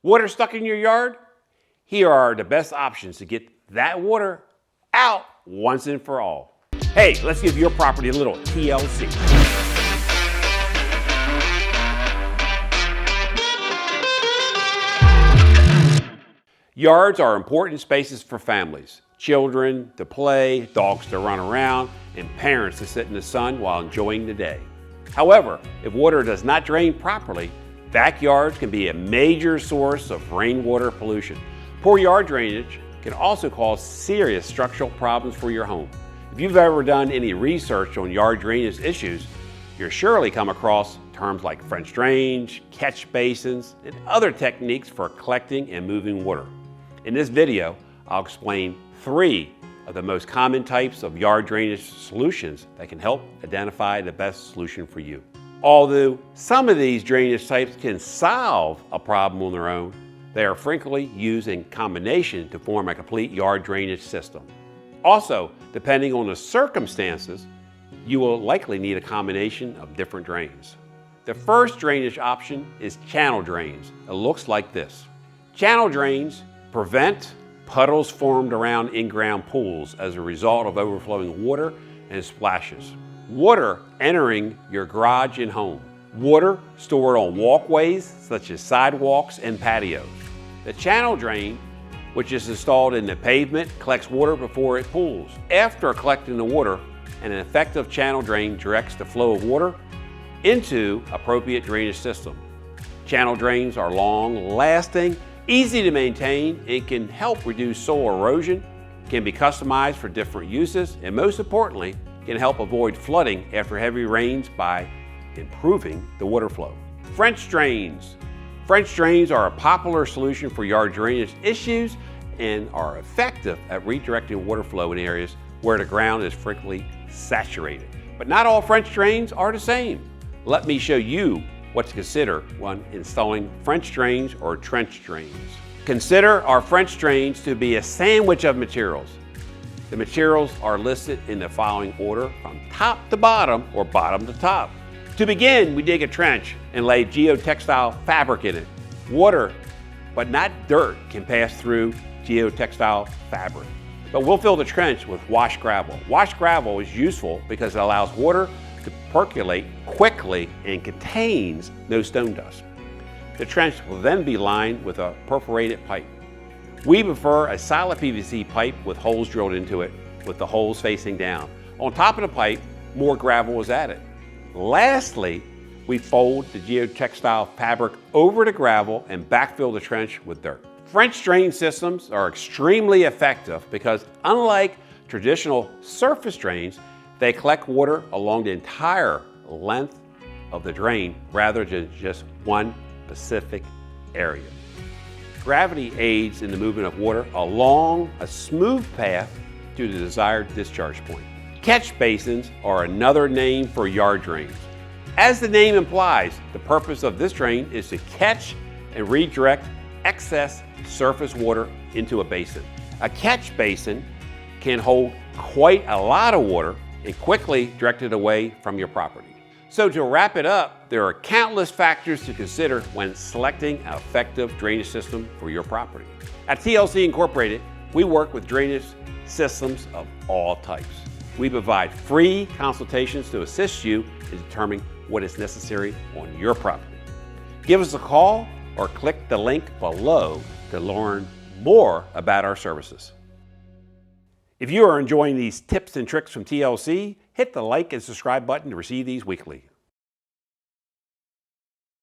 Water stuck in your yard? Here are the best options to get that water out once and for all. Hey, let's give your property a little TLC. Yards are important spaces for families. Children to play, dogs to run around, and parents to sit in the sun while enjoying the day. However, if water does not drain properly, backyards can be a major source of rainwater pollution. Poor yard drainage can also cause serious structural problems for your home. If you've ever done any research on yard drainage issues, you'll surely come across terms like French drains, catch basins, and other techniques for collecting and moving water. In this video, I'll explain 3 of the most common types of yard drainage solutions that can help identify the best solution for you. Although some of these drainage types can solve a problem on their own, they are frequently used in combination to form a complete yard drainage system. Also, depending on the circumstances, you will likely need a combination of different drains. The first drainage option is channel drains. It looks like this. Channel drains prevent puddles formed around in-ground pools as a result of overflowing water and splashes. Water entering your garage and home. Water stored on walkways such as sidewalks and patios. The channel drain, which is installed in the pavement, collects water before it pools. After collecting the water, an effective channel drain directs the flow of water into appropriate drainage system. Channel drains are long-lasting, easy to maintain, and can help reduce soil erosion, can be customized for different uses, and most importantly, can help avoid flooding after heavy rains by improving the water flow. French drains. French drains are a popular solution for yard drainage issues and are effective at redirecting water flow in areas where the ground is frequently saturated. But not all French drains are the same. Let me show you what to consider when installing French drains or trench drains. Consider our French drains to be a sandwich of materials. The materials are listed in the following order from top to bottom or bottom to top. To begin, we dig a trench and lay geotextile fabric in it. Water, but not dirt, can pass through geotextile fabric. But we'll fill the trench with washed gravel. Washed gravel is useful because it allows water to percolate quickly and contains no stone dust. The trench will then be lined with a perforated pipe. We prefer a solid PVC pipe with holes drilled into it, with the holes facing down. On top of the pipe, more gravel is added. Lastly, we fold the geotextile fabric over the gravel and backfill the trench with dirt. French drain systems are extremely effective because, unlike traditional surface drains, they collect water along the entire length of the drain rather than just one specific area. Gravity aids in the movement of water along a smooth path to the desired discharge point. Catch basins are another name for yard drains. As the name implies, the purpose of this drain is to catch and redirect excess surface water into a basin. A catch basin can hold quite a lot of water and quickly direct it away from your property. So to wrap it up, there are countless factors to consider when selecting an effective drainage system for your property. At TLC Incorporated, we work with drainage systems of all types. We provide free consultations to assist you in determining what is necessary on your property. Give us a call or click the link below to learn more about our services. If you are enjoying these tips and tricks from TLC, hit the like and subscribe button to receive these weekly.